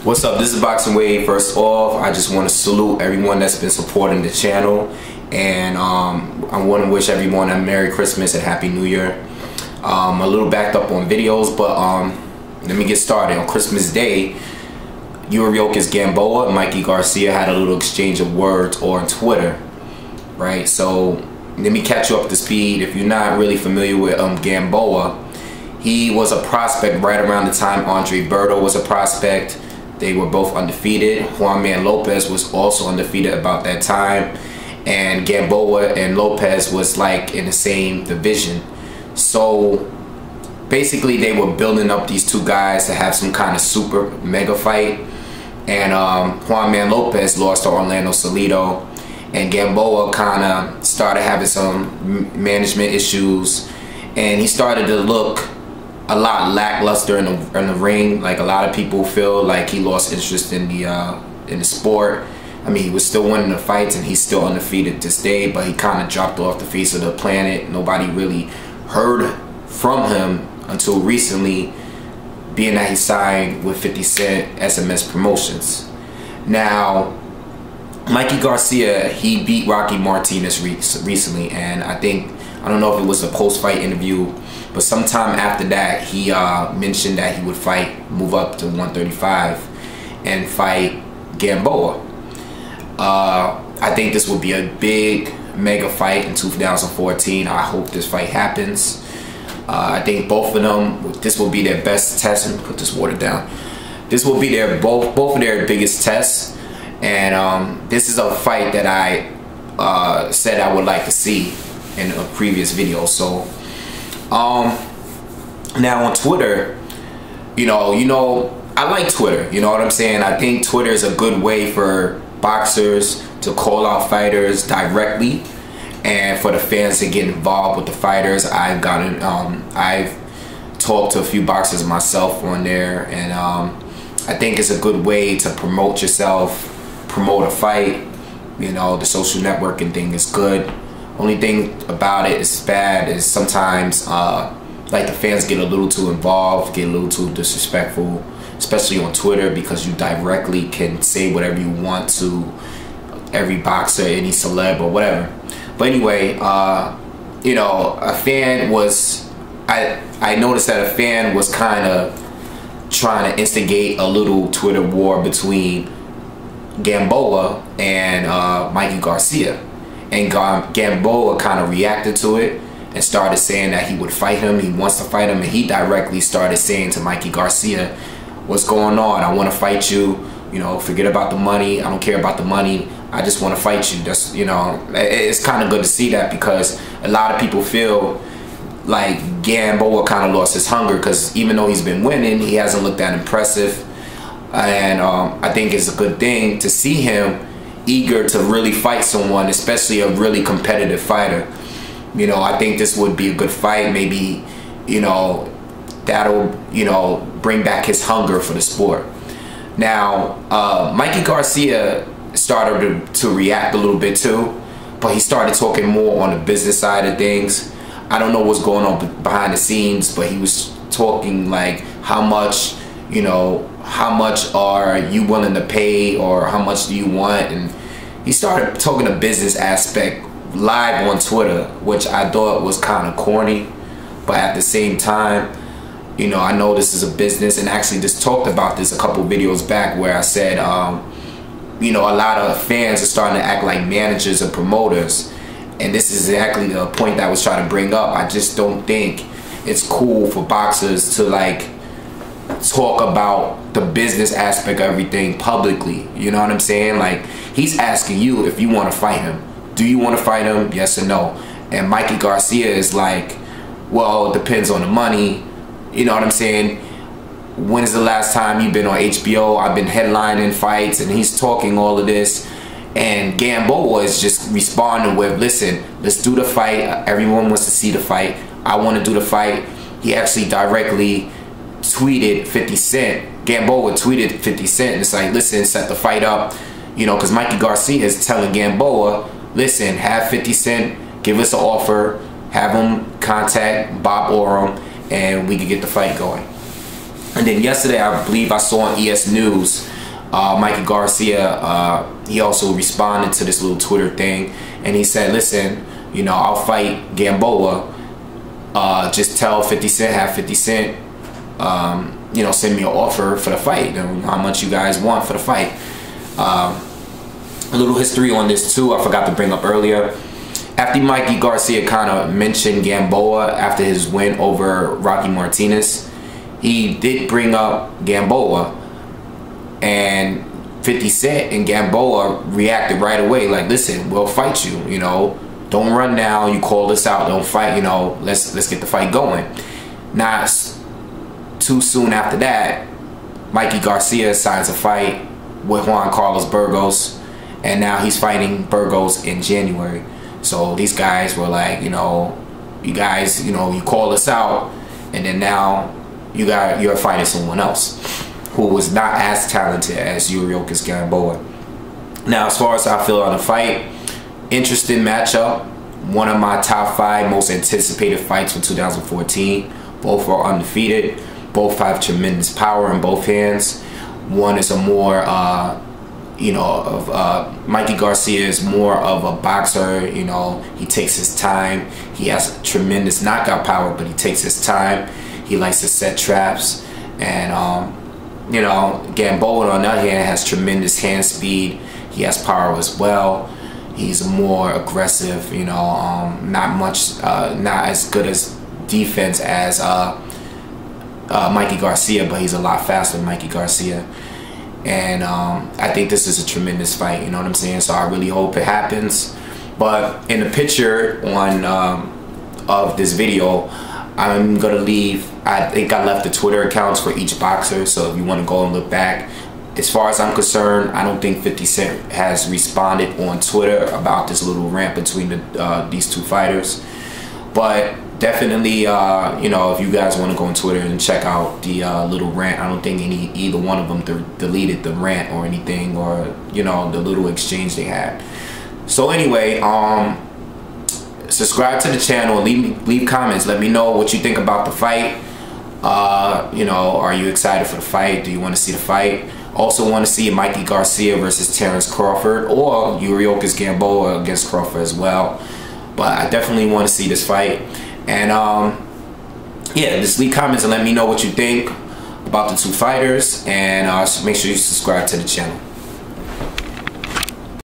What's up? This is Boxing Wade. First off, I just want to salute everyone that's been supporting the channel, and I want to wish everyone a Merry Christmas and Happy New Year. A little backed up on videos, but let me get started. On Christmas Day, Yuriorkis Gamboa and Mikey Garcia had a little exchange of words on Twitter, right? So let me catch you up to speed. If you're not really familiar with Gamboa, he was a prospect right around the time Andre Berto was a prospect. They were both undefeated. Juan Man Lopez was also undefeated about that time. And Gamboa and Lopez was like in the same division. So basically they were building up these two guys to have some kind of super mega fight. And Juan Man Lopez lost to Orlando Salido. And Gamboa kind of started having some management issues. And he started to look a lot lackluster in the ring. Like, a lot of people feel like he lost interest in the sport. I mean, he was still winning the fights and he's still undefeated to this day, but he kind of dropped off the face of the planet. Nobody really heard from him until recently, being that he signed with 50 Cent SMS Promotions. Now, Mikey Garcia, he beat Rocky Martinez recently, and I don't know if it was a post-fight interview, but sometime after that, he mentioned that he would move up to 135 and fight Gamboa. I think this would be a big mega fight in 2014. I hope this fight happens. I think both of them, this will be their best test. Let me put this water down. This will be both of their biggest tests, and this is a fight that I said I would like to see in a previous video. So now on Twitter, you know I like Twitter, you know what I'm saying? I think Twitter is a good way for boxers to call out fighters directly, and for the fans to get involved with the fighters. I've talked to a few boxers myself on there, and I think it's a good way to promote yourself, promote a fight. You know, the social networking thing is good. Only thing about it is bad is sometimes like the fans get a little too involved, get a little too disrespectful, especially on Twitter, because you directly can say whatever you want to every boxer, any celeb or whatever. But anyway, you know, a fan was, I noticed that a fan was kind of trying to instigate a little Twitter war between Gamboa and Mikey Garcia. And Gamboa kind of reacted to it and started saying that he would fight him, he wants to fight him, and he directly started saying to Mikey Garcia, "What's going on? I want to fight you. You know, forget about the money. I don't care about the money. I just want to fight you." That's, you know, it's kind of good to see that, because a lot of people feel like Gamboa kind of lost his hunger, because even though he's been winning, he hasn't looked that impressive. And I think it's a good thing to see him eager to really fight someone, especially a really competitive fighter. You know, I think this would be a good fight. Maybe, you know, that'll, you know, bring back his hunger for the sport. Now, Mikey Garcia started to react a little bit too, but he started talking more on the business side of things. I don't know what's going on behind the scenes, but he was talking like, how much, you know, how much are you willing to pay, or how much do you want? And he started talking the business aspect live on Twitter, which I thought was kind of corny, but at the same time, you know, I know this is a business, and actually just talked about this a couple videos back, where I said, you know, a lot of fans are starting to act like managers and promoters, and this is exactly the point that I was trying to bring up. I just don't think it's cool for boxers to like talk about the business aspect of everything publicly. You know what I'm saying? Like, he's asking you if you want to fight him. Do you want to fight him? Yes or no? And Mikey Garcia is like, well, it depends on the money. You know what I'm saying? When is the last time you've been on HBO? I've been headlining fights, and he's talking all of this. And Gamboa is just responding with, listen, let's do the fight. Everyone wants to see the fight. I want to do the fight. He actually directly tweeted 50 Cent. Gamboa tweeted 50 Cent, and it's like, listen, set the fight up. You know, because Mikey Garcia is telling Gamboa, listen, have 50 Cent give us an offer, have him contact Bob Oram, and we could get the fight going. And then yesterday, I believe I saw on ES News, Mikey Garcia, he also responded to this little Twitter thing, and he said, listen, you know, I'll fight Gamboa. Just tell 50 Cent, have 50 Cent, you know, send me an offer for the fight, you know, how much you guys want for the fight. A little history on this too, I forgot to bring up earlier. After Mikey Garcia kind of mentioned Gamboa after his win over Rocky Martinez, he did bring up Gamboa, and 50 Cent and Gamboa reacted right away, like, listen, we'll fight you, you know, don't run now, you called us out, don't fight, you know, let's get the fight going. Not too soon after that, Mikey Garcia signs a fight with Juan Carlos Burgos, and now he's fighting Burgos in January. So these guys were like, you know, you guys, you know, you called us out, and then now you're fighting someone else who was not as talented as Yuriorkis Gamboa. Now, as far as I feel on the fight, interesting matchup. One of my top 5 most anticipated fights for 2014. Both are undefeated. Both have tremendous power in both hands. One is a more you know, Mikey Garcia is more of a boxer, you know, he takes his time. He has tremendous knockout power, but he takes his time. He likes to set traps. And, you know, Gamboa on the other hand has tremendous hand speed. He has power as well. He's more aggressive, you know, not as good as defense as Mikey Garcia, but he's a lot faster than Mikey Garcia. And I think this is a tremendous fight, you know what I'm saying? So I really hope it happens. But in the picture on of this video, I'm gonna leave, I think I left the Twitter accounts for each boxer, so if you want to go and look back. As far as I'm concerned, I don't think 50 Cent has responded on Twitter about this little rant between these two fighters. But definitely, you know, if you guys want to go on Twitter and check out the little rant, I don't think either one of them deleted the rant or anything, or, you know, the little exchange they had. So anyway, subscribe to the channel, leave comments, let me know what you think about the fight. You know, are you excited for the fight? Do you want to see the fight? Also want to see Mikey Garcia versus Terrence Crawford, or Yuriorkis Gamboa against Crawford as well. But I definitely want to see this fight. And yeah, just leave comments and let me know what you think about the two fighters, and make sure you subscribe to the channel.